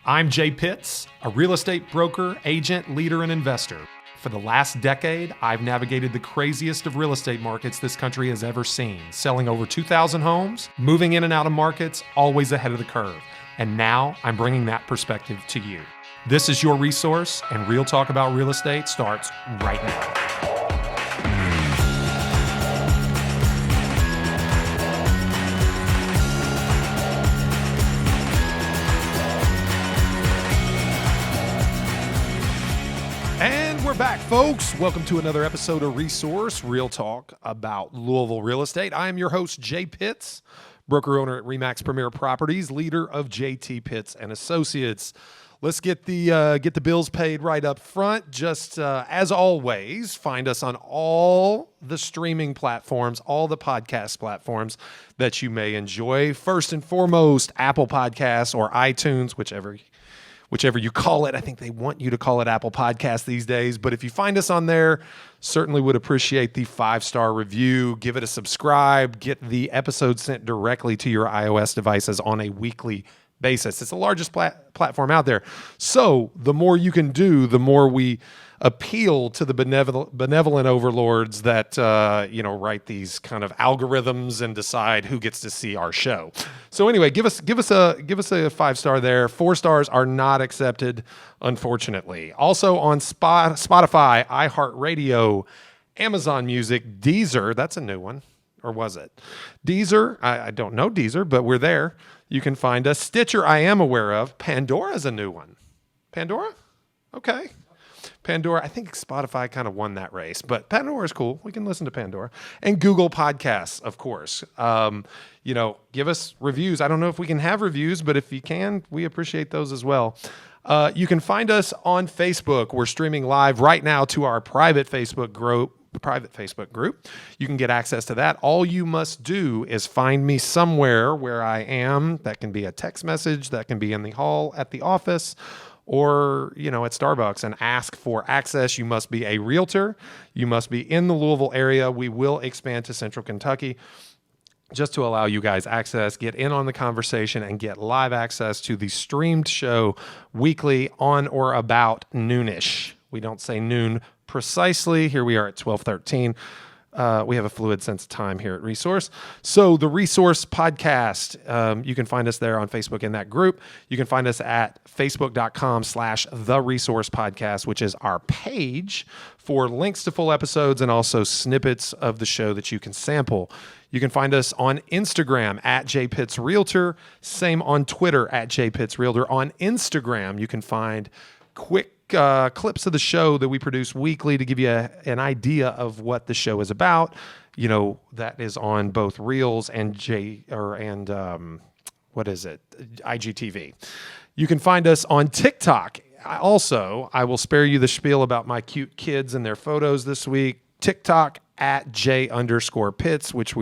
I'm Jay Pitts, a real estate broker, agent, leader, and investor. For the last decade, I've navigated the craziest of real estate markets this country has ever seen, selling over 2,000 homes, moving in and out of markets, always ahead of the curve. And now I'm bringing that perspective to you. This is your resource, and Real Talk About Real Estate starts right now. We're back, folks. Welcome to another episode of Resource, Real Talk About Louisville Real Estate. I am your host, Jay Pitts, broker owner at RE/MAX Premier Properties, leader of JT Pitts and Associates. Let's get the bills paid right up front. Just as always, find us on all the streaming platforms, all the podcast platforms that you may enjoy. First and foremost, Apple Podcasts or iTunes, whichever you call it. I think they want you to call it Apple Podcasts these days. But if you find us on there, certainly would appreciate the 5-star review. Give it a subscribe. Get the episode sent directly to your iOS devices on a weekly basis. It's the largest platform out there. So the more you can do, the more we appeal to the benevolent overlords that write these kind of algorithms and decide who gets to see our show. So anyway, give us a 5-star there. 4 stars are not accepted, unfortunately. Also on Spotify, iHeartRadio, Amazon Music, Deezer. That's a new one, or was it? Deezer. I don't know Deezer, but we're there. You can find us. Stitcher, I am aware of. Pandora's a new one. Pandora? Okay. Pandora, I think Spotify kind of won that race, but Pandora is cool. We can listen to Pandora. And Google Podcasts, of course. Give us reviews. I don't know if we can have reviews, but if you can, we appreciate those as well. You can find us on Facebook. We're streaming live right now to our private Facebook group. You can get access to that. All you must do is find me somewhere where I am. That can be a text message. That can be in the hall at the office, or, at Starbucks, and ask for access. You must be a realtor. You must be in the Louisville area. We will expand to Central Kentucky just to allow you guys access, get in on the conversation, and get live access to the streamed show weekly on or about noonish. We don't say noon precisely. Here we are at 12:13. We have a fluid sense of time here at Resource. So the Resource Podcast, you can find us there on Facebook in that group. You can find us at facebook.com/The Resource Podcast, which is our page for links to full episodes and also snippets of the show that you can sample. You can find us on Instagram at JPittsRealtor. Same on Twitter at JPittsRealtor. On Instagram, you can find quick clips of the show that we produce weekly to give you an idea of what the show is about. That is on both Reels and IGTV. You can find us on TikTok. I will spare you the spiel about my cute kids and their photos this week. TikTok at J_Pitts, which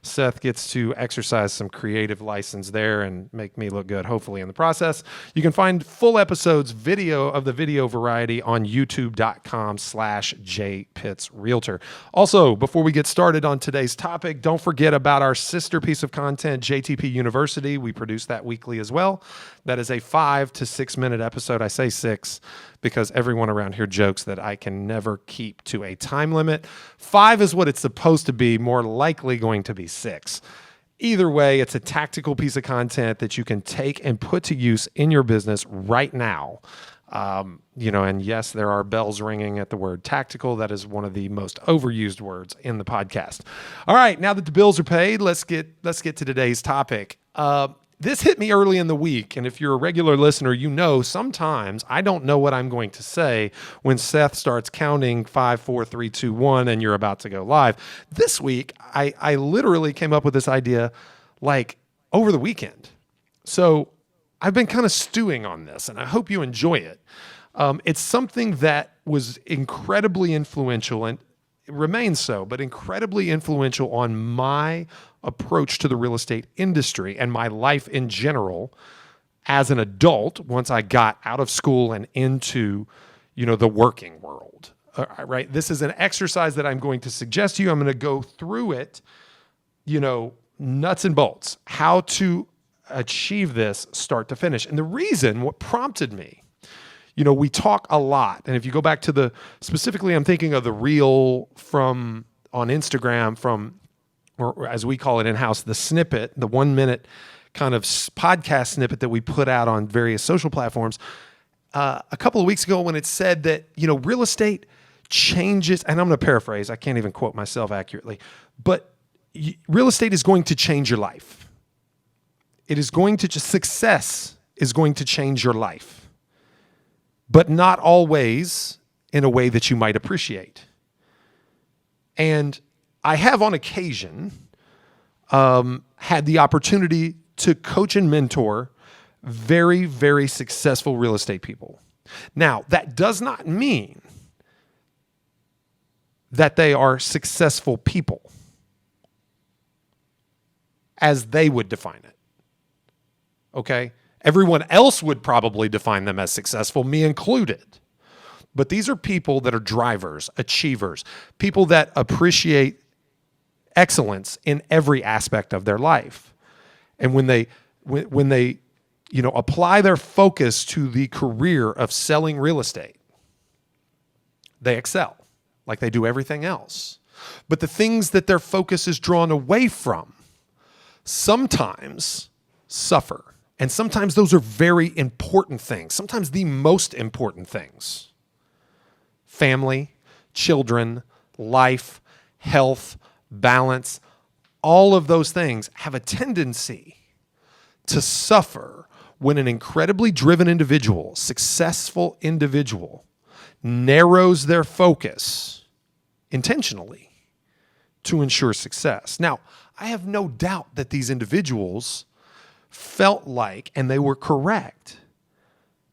Seth gets to exercise some creative license there and make me look good, hopefully, in the process. You can find full episodes, video variety on youtube.com/JPittsRealtor. Also, before we get started on today's topic, don't forget about our sister piece of content, JTP University. We produce that weekly as well. That is a 5 to 6 minute episode. I say 6 because everyone around here jokes that I can never keep to a time limit. 5 is what it's supposed to be, more likely going to be 6. Either way, it's a tactical piece of content that you can take and put to use in your business right now. And yes, there are bells ringing at the word tactical. That is one of the most overused words in the podcast. All right, now that the bills are paid, let's get to today's topic. This hit me early in the week, and if you're a regular listener, sometimes I don't know what I'm going to say when Seth starts counting 5, 4, 3, 2, 1, and you're about to go live. This week, I literally came up with this idea over the weekend. So I've been kind of stewing on this, and I hope you enjoy it. It's something that was incredibly influential, and it remains so, but incredibly influential on my approach to the real estate industry and my life in general as an adult once I got out of school and into, the working world. Right? This is an exercise that I'm going to suggest to you. I'm going to go through it, nuts and bolts, how to achieve this start to finish. And the reason, what prompted me, we talk a lot. And if you go back to specifically, I'm thinking of the reel on Instagram or as we call it in-house, the snippet, the 1 minute kind of podcast snippet that we put out on various social platforms. A couple of weeks ago when it said that, real estate changes, and I'm going to paraphrase, I can't even quote myself accurately, but real estate is going to change your life. Success is going to change your life, but not always in a way that you might appreciate. And I have on occasion had the opportunity to coach and mentor very, very successful real estate people. Now, that does not mean that they are successful people as they would define it. Okay? Everyone else would probably define them as successful, me included. But these are people that are drivers, achievers, people that appreciate excellence in every aspect of their life. And when they apply their focus to the career of selling real estate, they excel like they do everything else. But the things that their focus is drawn away from sometimes suffer. And sometimes those are very important things, sometimes the most important things. Family, children, life, health, balance, all of those things have a tendency to suffer when an incredibly driven individual, successful individual, narrows their focus intentionally to ensure success. Now, I have no doubt that these individuals felt like, and they were correct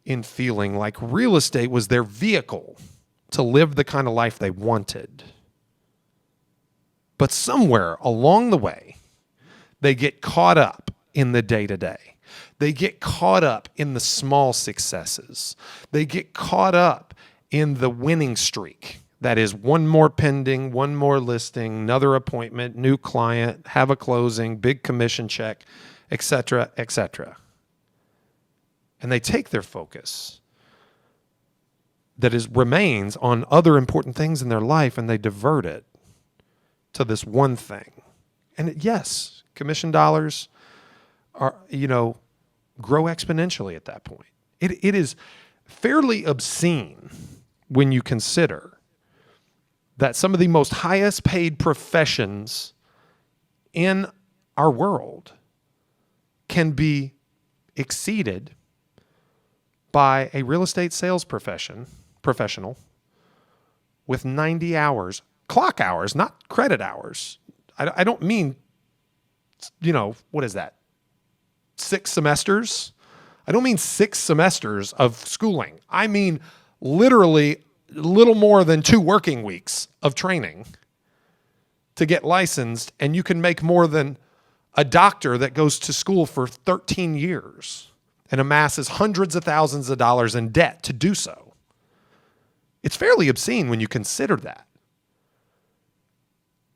in feeling like real estate was their vehicle to live the kind of life they wanted. But somewhere along the way, they get caught up in the day-to-day. They get caught up in the small successes. They get caught up in the winning streak. That is one more pending, one more listing, another appointment, new client, have a closing, big commission check, etc., etc. And they take their focus that remains on other important things in their life and they divert it to this one thing. And yes, commission dollars are, grow exponentially at that point. It is fairly obscene when you consider that some of the most highest paid professions in our world can be exceeded by a real estate sales professional with 90 hours, clock hours, not credit hours. I don't mean, what is that? 6 semesters? I don't mean 6 semesters of schooling. I mean literally little more than 2 working weeks of training to get licensed, and you can make more than a doctor that goes to school for 13 years and amasses hundreds of thousands of dollars in debt to do so. It's fairly obscene when you consider that.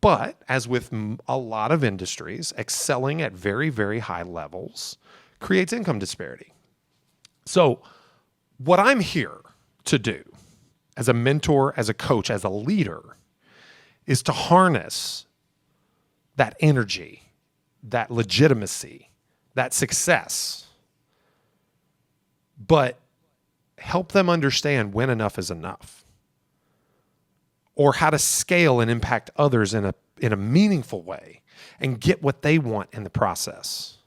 But as with a lot of industries, excelling at very, very high levels creates income disparity. So what I'm here to do as a mentor, as a coach, as a leader, is to harness that energy, that legitimacy, that success, but help them understand when enough is enough, or how to scale and impact others in a meaningful way and get what they want in the process.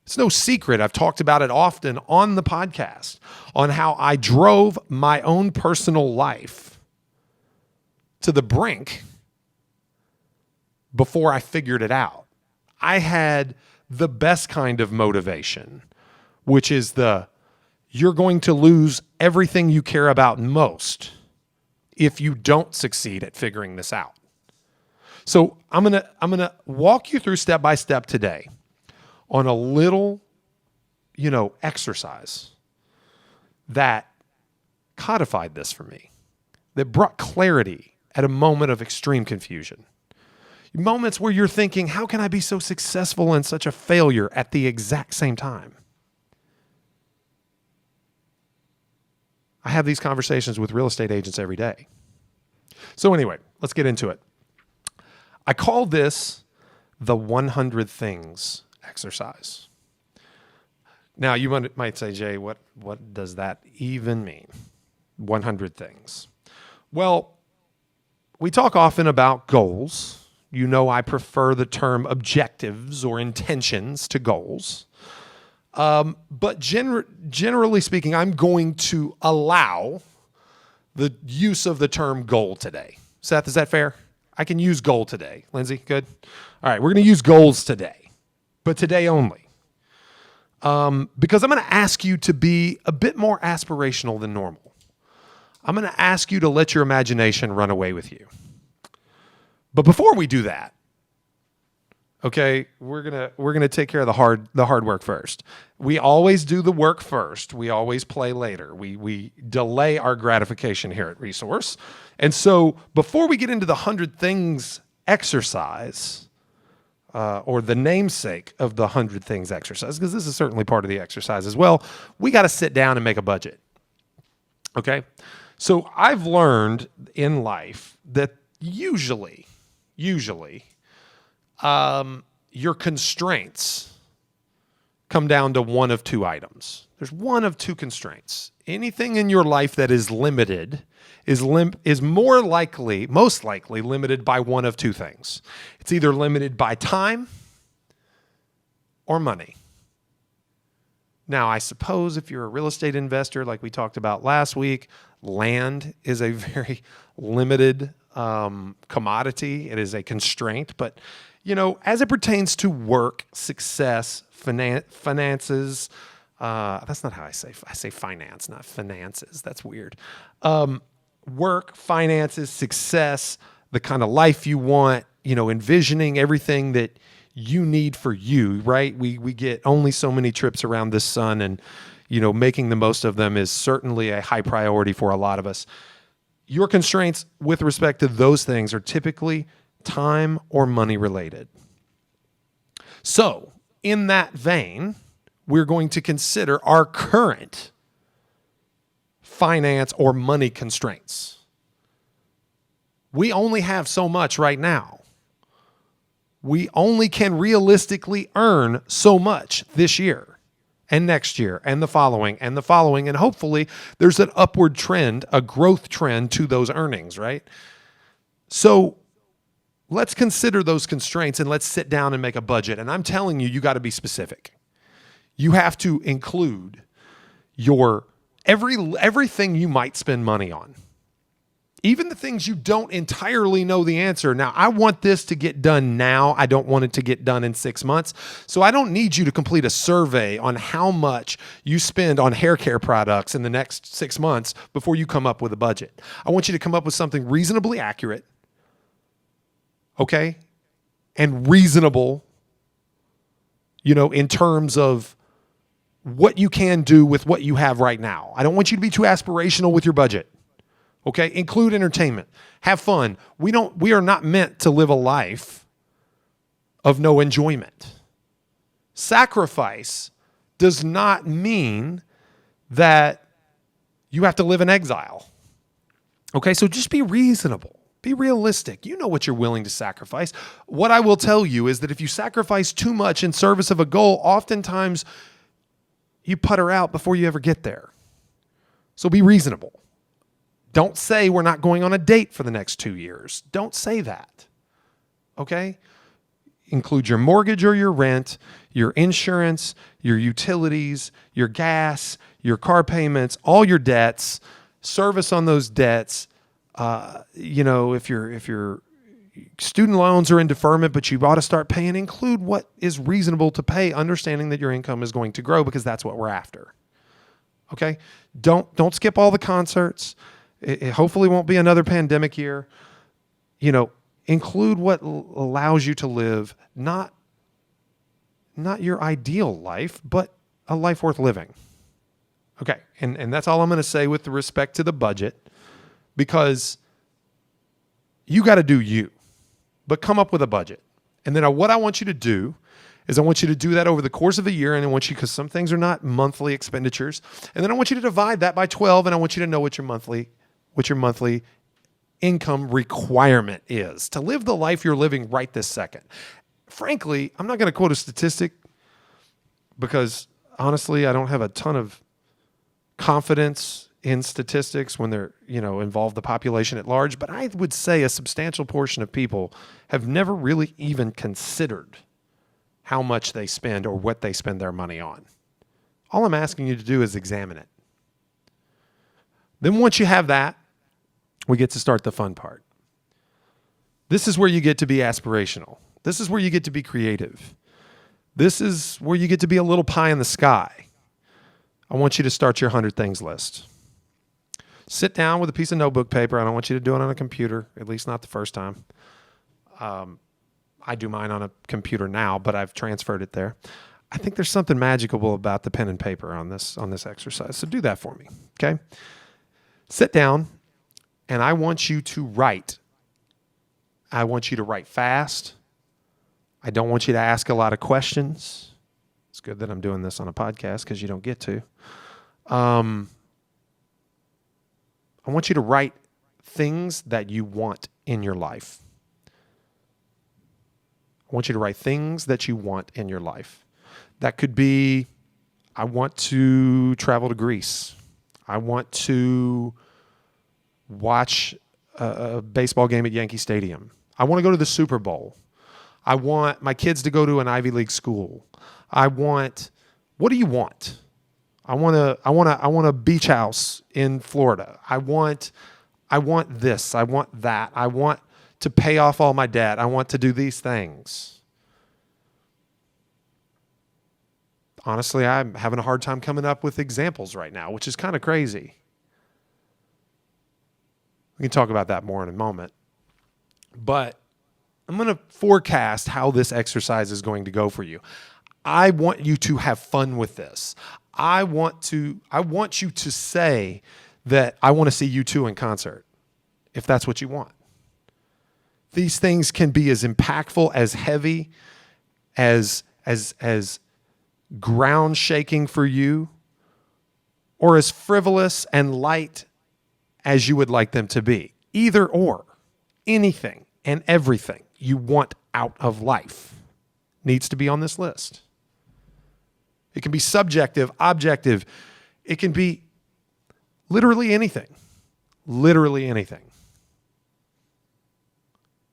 It's no secret. I've talked about it often on the podcast on how I drove my own personal life to the brink before I figured it out. I had the best kind of motivation, which is you're going to lose everything you care about most if you don't succeed at figuring this out. So I'm gonna walk you through step by step today on a little, exercise that codified this for me, that brought clarity at a moment of extreme confusion. Moments where you're thinking, how can I be so successful and such a failure at the exact same time? I have these conversations with real estate agents every day. So anyway, let's get into it. I call this the 100 things exercise. Now, you might say, Jay, what does that even mean? 100 things. Well, we talk often about goals. You know, I prefer the term objectives or intentions to goals. But generally speaking, I'm going to allow the use of the term goal today. Seth, is that fair? I can use goal today. Lindsay, good? All right, we're going to use goals today, but today only. Because I'm going to ask you to be a bit more aspirational than normal. I'm going to ask you to let your imagination run away with you. But before we do that, okay, we're gonna take care of the hard work first. We always do the work first. We always play later. We delay our gratification here at Resource. And so before we get into the 100 things exercise, or the namesake of the 100 things exercise, because this is certainly part of the exercise as well, we got to sit down and make a budget. Okay, so I've learned in life that usually, your constraints come down to one of two items. There's one of two constraints. Anything in your life that is limited is most likely limited by one of two things. It's either limited by time or money. Now, I suppose if you're a real estate investor, like we talked about last week, land is a very limited commodity. It is a constraint, but as it pertains to work, success, finances, that's not how I say finance, not finances. That's weird. Work, finances, success, the kind of life you want, envisioning everything that you need for you, right? We get only so many trips around this sun, and, making the most of them is certainly a high priority for a lot of us. Your constraints with respect to those things are typically time or money related. So, in that vein, we're going to consider our current finance or money constraints. We only have so much right now. We only can realistically earn so much this year and next year and the following, and hopefully there's an upward trend, a growth trend to those earnings, right? So let's consider those constraints and let's sit down and make a budget. And I'm telling you, you got to be specific. You have to include your everything you might spend money on. Even the things you don't entirely know the answer. Now, I want this to get done now. I don't want it to get done in 6 months. So I don't need you to complete a survey on how much you spend on hair care products in the next 6 months before you come up with a budget. I want you to come up with something reasonably accurate, okay? And reasonable, in terms of what you can do with what you have right now. I don't want you to be too aspirational with your budget. Okay, include entertainment. Have fun. We are not meant to live a life of no enjoyment. Sacrifice does not mean that you have to live in exile. Okay, so just be reasonable. Be realistic. You know what you're willing to sacrifice. What I will tell you is that if you sacrifice too much in service of a goal, oftentimes you putter out before you ever get there. So be reasonable. Don't say we're not going on a date for the next 2 years. Don't say that, okay? Include your mortgage or your rent, your insurance, your utilities, your gas, your car payments, all your debts, service on those debts. If your student loans are in deferment, but you ought to start paying, include what is reasonable to pay, understanding that your income is going to grow because that's what we're after, okay? Don't skip all the concerts. It hopefully won't be another pandemic year. Include what allows you to live not your ideal life, but a life worth living. Okay, and that's all I'm going to say with respect to the budget, because you got to do you. but come up with a budget. And then what I want you to do is I want you to do that over the course of a year. And I want you, because some things are not monthly expenditures. And then I want you to divide that by 12. And I want you to know what your monthly income requirement is to live the life you're living right this second. Frankly, I'm not going to quote a statistic because honestly, I don't have a ton of confidence in statistics when they're, involve the population at large. But I would say a substantial portion of people have never really even considered how much they spend or what they spend their money on. All I'm asking you to do is examine it. Then once you have that, we get to start the fun part. This is where you get to be aspirational. This is where you get to be creative. This is where you get to be a little pie in the sky. I want you to start your 100 things list. Sit down with a piece of notebook paper. I don't want you to do it on a computer, at least not the first time. I do mine on a computer now, but I've transferred it there. I think there's something magical about the pen and paper on this exercise. So do that for me, okay? Sit down, and I want you to write. I want you to write fast. I don't want you to ask a lot of questions. It's good that I'm doing this on a podcast because you don't get to. I want you to write things that you want in your life. I want you to write things that you want in your life. That could be, I want to travel to Greece. I want to watch a baseball game at Yankee Stadium. I want to go to the Super Bowl. I want my kids to go to an Ivy League school. What do you want? I want a beach house in Florida. I want this. I want that. I want to pay off all my debt. I want to do these things. Honestly, I'm having a hard time coming up with examples right now, which is kind of crazy. We can talk about that more in a moment. But I'm going to forecast how this exercise is going to go for you. I want you to have fun with this. I want you to say that I want to see U2 in concert, if that's what you want. These things can be as impactful, as heavy, as ground shaking for you, or as frivolous and light as you would like them to be. Either or, anything and everything you want out of life needs to be on this list. It can be subjective, objective. It can be literally anything. Literally anything.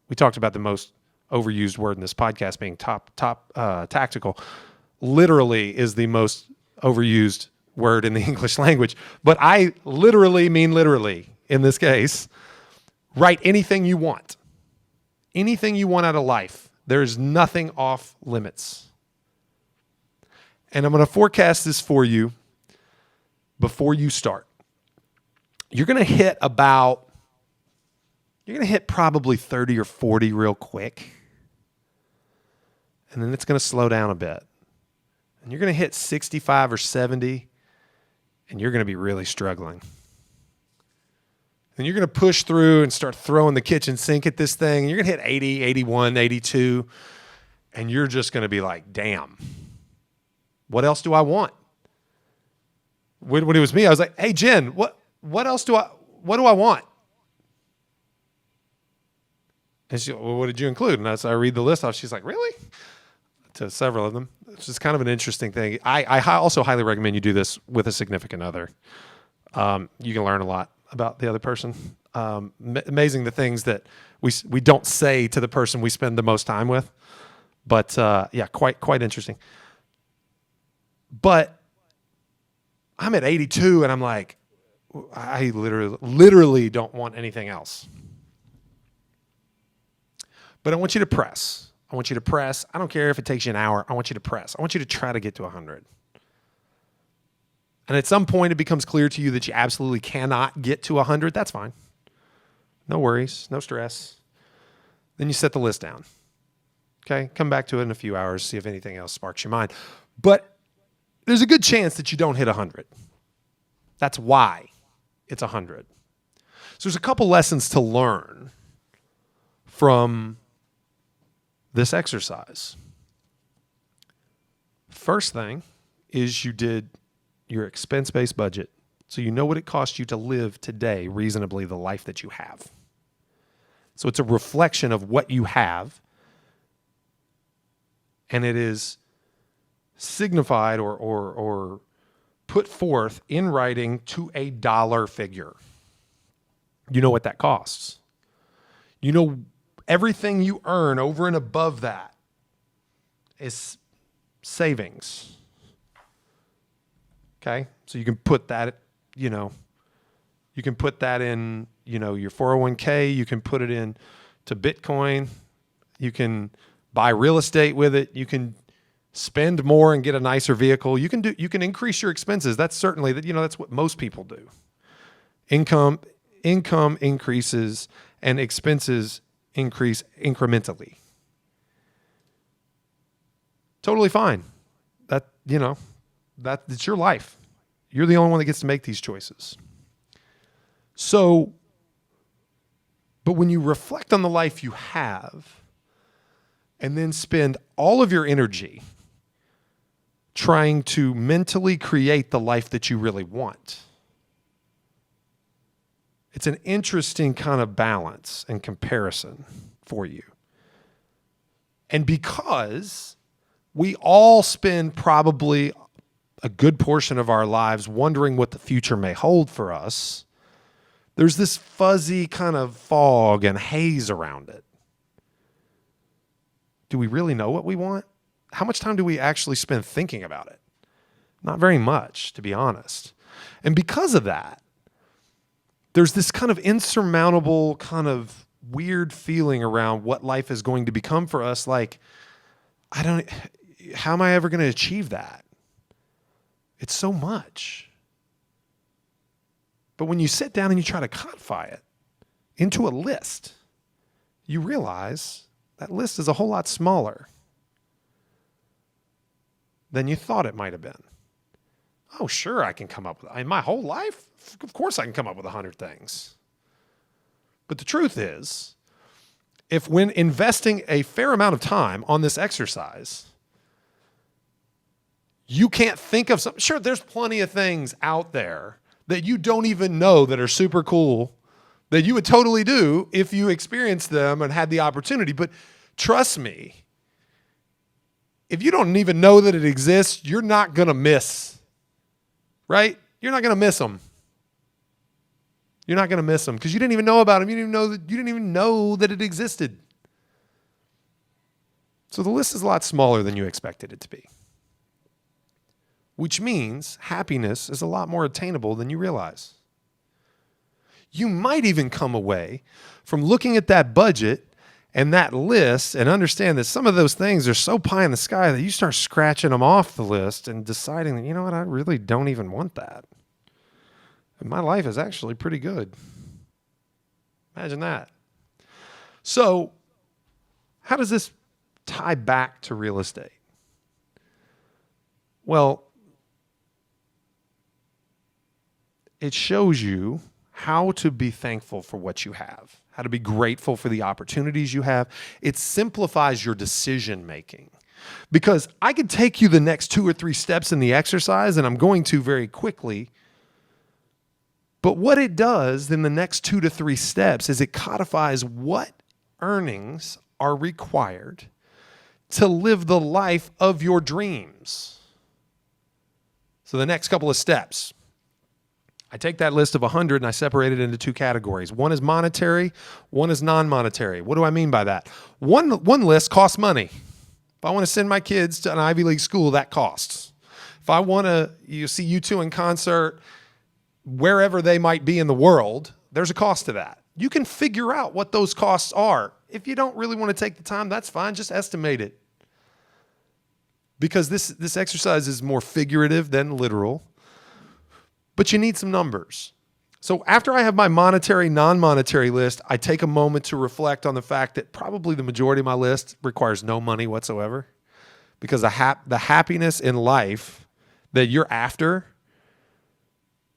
We talked about the most overused word in this podcast being tactical. Literally is the most overused word in the English language. But I literally mean literally in this case. Write anything you want. Anything you want out of life. There's nothing off limits. And I'm going to forecast this for you before you start. You're going to hit probably 30 or 40 real quick. And then it's going to slow down a bit. And you're going to hit 65 or 70, and you're going to be really struggling. And you're going to push through and start throwing the kitchen sink at this thing. And you're going to hit 80, 81, 82, and you're just going to be like, damn. What else do I want? When it was me, I was like, hey, Jen, what do I want? And she, well, what did you include? And as I read the list off, she's like, really? To several of them. It's just kind of an interesting thing. I also highly recommend you do this with a significant other. You can learn a lot about the other person. Amazing the things that we don't say to the person we spend the most time with. But yeah, quite interesting. But I'm at 82 and I'm like, I literally don't want anything else. But I want you to press. I want you to press. I don't care if it takes you an hour. I want you to press. I want you to try to get to 100. And at some point it becomes clear to you that you absolutely cannot get to 100. That's fine. No worries. No stress. Then you set the list down. Okay? Come back to it in a few hours, see if anything else sparks your mind. But there's a good chance that you don't hit 100. That's why it's 100. So there's a couple lessons to learn from this exercise. First thing is you did your expense-based budget. So you know what it costs you to live today reasonably the life that you have. So it's a reflection of what you have, and it is signified or put forth in writing to a dollar figure. You know what that costs. You know everything you earn over and above that is savings. Okay? So you can put that, you can put that in, your 401k, you can put it in to Bitcoin, you can buy real estate with it, you can spend more and get a nicer vehicle. You can increase your expenses. That's certainly that's what most people do. Income increases and expenses increase incrementally. Totally fine. It's your life. You're the only one that gets to make these choices. So, but when you reflect on the life you have and then spend all of your energy trying to mentally create the life that you really want, it's an interesting kind of balance and comparison for you. And because we all spend probably a good portion of our lives wondering what the future may hold for us, there's this fuzzy kind of fog and haze around it. Do we really know what we want? How much time do we actually spend thinking about it? Not very much, to be honest. And because of that, there's this kind of insurmountable kind of weird feeling around what life is going to become for us. Like, how am I ever going to achieve that? It's so much. But when you sit down and you try to codify it into a list, you realize that list is a whole lot smaller than you thought it might have been. Oh, sure, I can come up with, in my whole life, of course I can come up with 100 things. But the truth is, if when investing a fair amount of time on this exercise, you can't think of something, sure, there's plenty of things out there that you don't even know that are super cool that you would totally do if you experienced them and had the opportunity. But trust me, if you don't even know that it exists, you're not going to miss, right? You're not going to miss them. You're not going to miss them because you didn't even know about them. You didn't even know that it existed. So the list is a lot smaller than you expected it to be, which means happiness is a lot more attainable than you realize. You might even come away from looking at that budget and that list and understand that some of those things are so pie in the sky that you start scratching them off the list and deciding that, you know what, I really don't even want that. And my life is actually pretty good. Imagine that. So, how does this tie back to real estate? Well, it shows you how to be thankful for what you have, how to be grateful for the opportunities you have. It simplifies your decision making because I could take you the next 2 or 3 steps in the exercise, and I'm going to very quickly. But what it does in the next 2 to 3 steps is it codifies what earnings are required to live the life of your dreams. So the next couple of steps, I take that list of 100 and I separate it into 2 categories. One is monetary, one is non-monetary. What do I mean by that? One list costs money. If I want to send my kids to an Ivy League school, that costs. If I want to see U2 in concert, wherever they might be in the world, there's a cost to that. You can figure out what those costs are. If you don't really want to take the time, that's fine. Just estimate it. Because this exercise is more figurative than literal. But you need some numbers. So after I have my monetary, non-monetary list, I take a moment to reflect on the fact that probably the majority of my list requires no money whatsoever. Because the happiness in life that you're after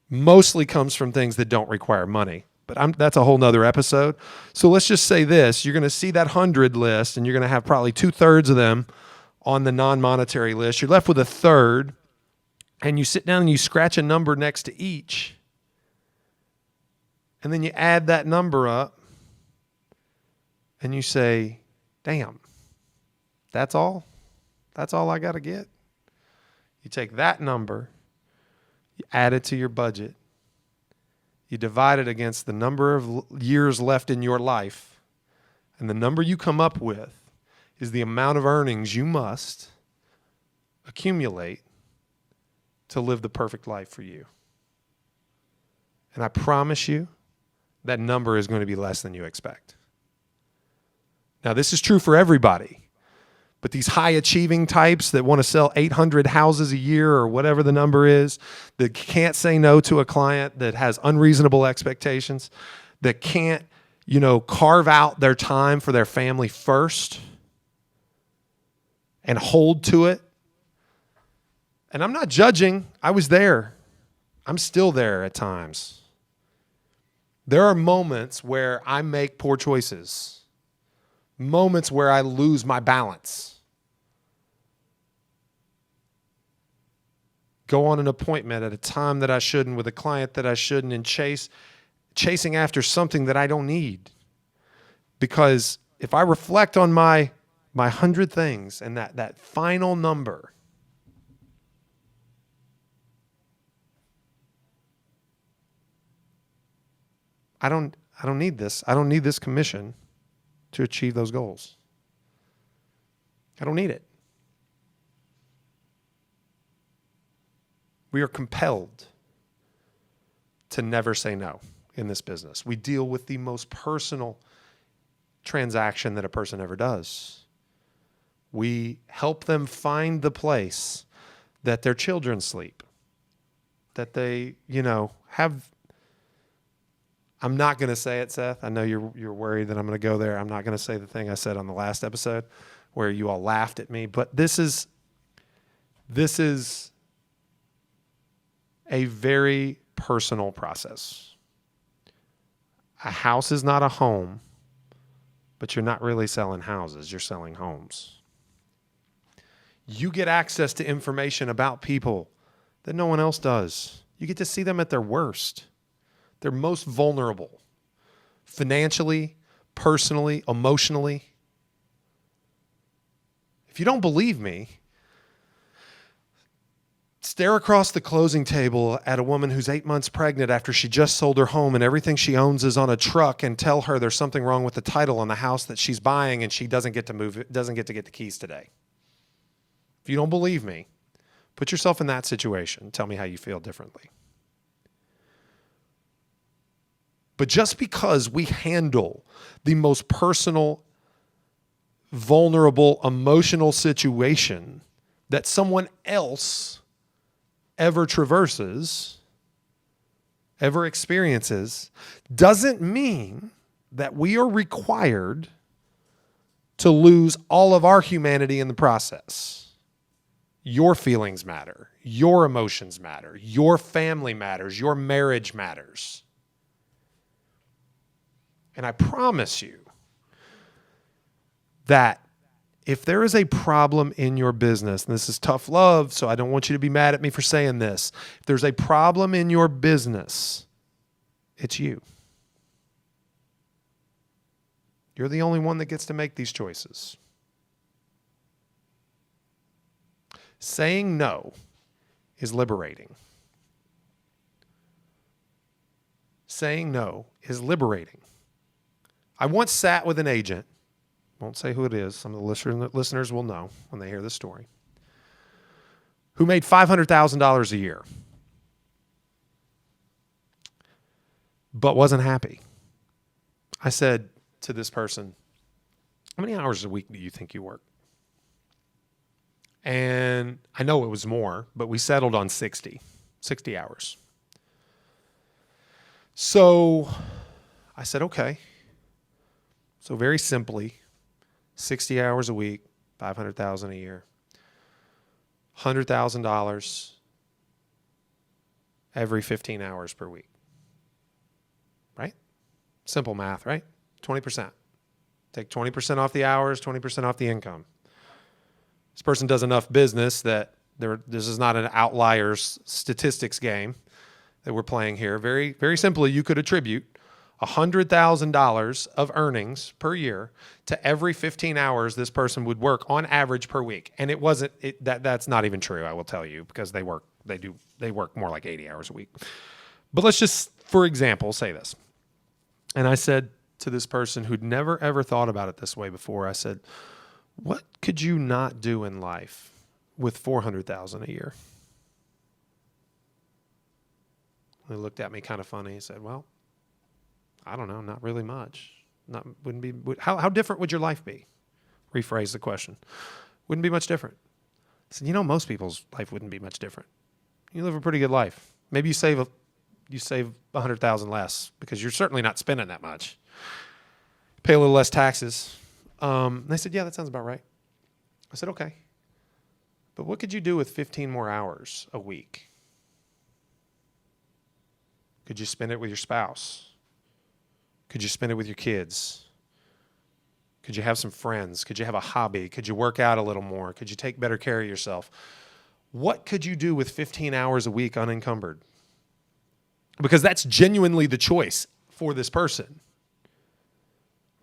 mostly comes from things that don't require money. but that's a whole nother episode. So let's just say this. You're going to see that 100 list, and you're going to have probably 2/3 of them on the non-monetary list. You're left with a third, and you sit down and you scratch a number next to each, and then you add that number up, and you say, damn, that's all? That's all I got to get? You take that number, you add it to your budget, you divide it against the number of years left in your life, and the number you come up with is the amount of earnings you must accumulate to live the perfect life for you. And I promise you, that number is going to be less than you expect. Now, this is true for everybody. But these high achieving types that want to sell 800 houses a year or whatever the number is, that can't say no to a client, that has unreasonable expectations, that can't, carve out their time for their family first and hold to it. And I'm not judging. I was there. I'm still there at times. There are moments where I make poor choices. Moments where I lose my balance. Go on an appointment at a time that I shouldn't, with a client that I shouldn't, and chasing after something that I don't need. Because if I reflect on my 100 things and that final number, I don't need this. I don't need this commission to achieve those goals. I don't need it. We are compelled to never say no in this business. We deal with the most personal transaction that a person ever does. We help them find the place that their children sleep, that they, have. I'm not going to say it, Seth. I know you're worried that I'm going to go there. I'm not going to say the thing I said on the last episode where you all laughed at me, but this is a very personal process. A house is not a home, but you're not really selling houses. You're selling homes. You get access to information about people that no one else does. You get to see them at their worst. They're most vulnerable, financially, personally, emotionally. If you don't believe me, stare across the closing table at a woman who's 8 months pregnant after she just sold her home and everything she owns is on a truck, and tell her there's something wrong with the title on the house that she's buying and she doesn't get to move it, doesn't get to get the keys today. If you don't believe me, put yourself in that situation. Tell me how you feel differently. But just because we handle the most personal, vulnerable, emotional situation that someone else ever traverses, ever experiences, doesn't mean that we are required to lose all of our humanity in the process. Your feelings matter. Your emotions matter. Your family matters. Your marriage matters. And I promise you that if there is a problem in your business, and this is tough love, so I don't want you to be mad at me for saying this. If there's a problem in your business, it's you. You're the only one that gets to make these choices. Saying no is liberating. Saying no is liberating. I once sat with an agent, won't say who it is, some of the listeners will know when they hear this story, who made $500,000 a year, but wasn't happy. I said to this person, how many hours a week do you think you work? And I know it was more, but we settled on 60 hours. So I said, okay. So very simply, 60 hours a week, $500,000 a year, $100,000 every 15 hours per week, right? Simple math, right? 20%. Take 20% off the hours, 20% off the income. This person does enough business that this is not an outliers statistics game that we're playing here. Very, very simply, you could attribute $100,000 of earnings per year to every 15 hours this person would work on average per week. And that's not even true, I will tell you, because they work more like 80 hours a week. But let's just, for example, say this. And I said to this person who'd never, ever thought about it this way before, I said, what could you not do in life with $400,000 a year? He looked at me kind of funny. He said, well, I don't know, not really much. How different would your life be? Rephrase the question. Wouldn't be much different. I said, most people's life wouldn't be much different. You live a pretty good life. Maybe you save $100,000 less because you're certainly not spending that much. Pay a little less taxes. They said, yeah, that sounds about right. I said, okay. But what could you do with 15 more hours a week? Could you spend it with your spouse? Could you spend it with your kids? Could you have some friends? Could you have a hobby? Could you work out a little more? Could you take better care of yourself? What could you do with 15 hours a week unencumbered? Because that's genuinely the choice for this person,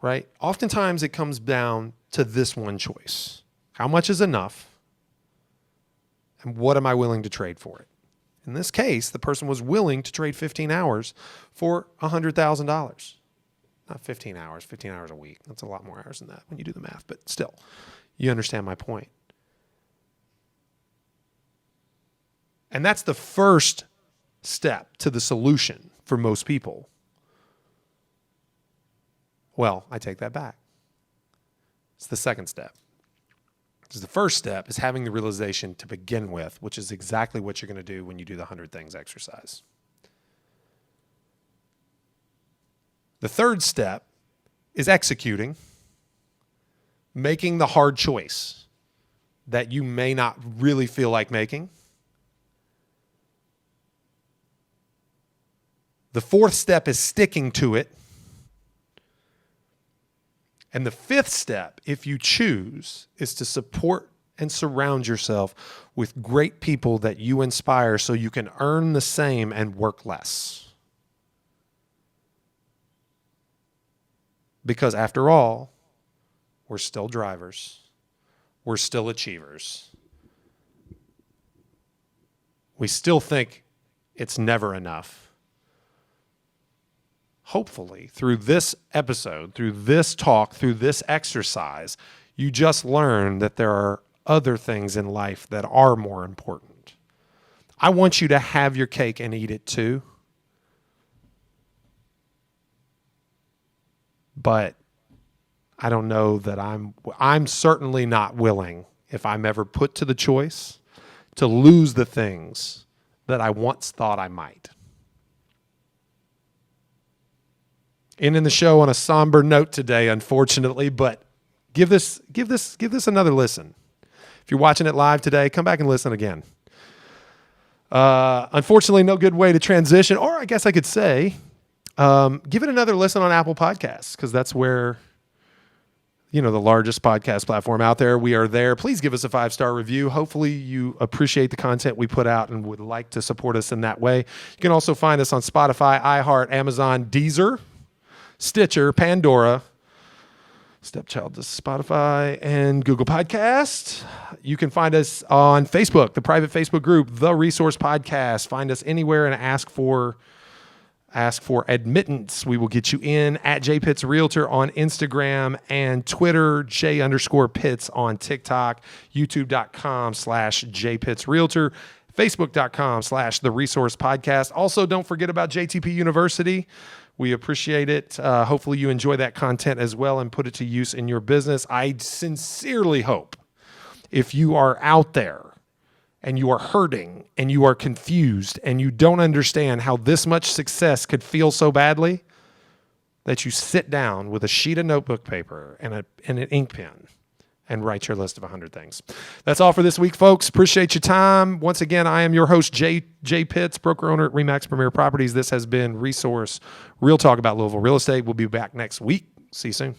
right? Oftentimes it comes down to this one choice. How much is enough? And what am I willing to trade for it? In this case, the person was willing to trade 15 hours for $100,000. Not 15 hours, 15 hours a week. That's a lot more hours than that when you do the math, but still, you understand my point. And that's the first step to the solution for most people. Well, I take that back. It's the second step. Because the first step is having the realization to begin with, which is exactly what you're going to do when you do the 100 Things exercise. The third step is executing, making the hard choice that you may not really feel like making. The fourth step is sticking to it. And the fifth step, if you choose, is to support and surround yourself with great people that you inspire so you can earn the same and work less. Because after all, we're still drivers. We're still achievers. We still think it's never enough. Hopefully, through this episode, through this talk, through this exercise, you just learn that there are other things in life that are more important. I want you to have your cake and eat it too. But I don't know that I'm certainly not willing, if I'm ever put to the choice, to lose the things that I once thought I might. Ending the show on a somber note today, unfortunately, but give this another listen. If you're watching it live today, come back and listen again. Unfortunately, no good way to transition, or I guess I could say, give it another listen on Apple Podcasts, because that's where, the largest podcast platform out there. We are there. Please give us a 5-star review. Hopefully you appreciate the content we put out and would like to support us in that way. You can also find us on Spotify, iHeart, Amazon, Deezer, Stitcher, Pandora, Stepchild to Spotify, and Google Podcast. You can find us on Facebook, the private Facebook group, The Resource Podcast. Find us anywhere and ask for admittance. We will get you in at JPitts Realtor on Instagram and Twitter, J_Pitts on TikTok, YouTube.com/JPitts Realtor, Facebook.com/The Resource Podcast. Also, don't forget about JTP University. We appreciate it. Hopefully you enjoy that content as well and put it to use in your business. I sincerely hope if you are out there and you are hurting and you are confused and you don't understand how this much success could feel so badly, that you sit down with a sheet of notebook paper and an ink pen and write your list of 100 things. That's all for this week, folks. Appreciate your time. Once again, I am your host, Jay Pitts, broker owner at RE/MAX Premier Properties. This has been Resource Real Talk about Louisville real estate. We'll be back next week. See you soon.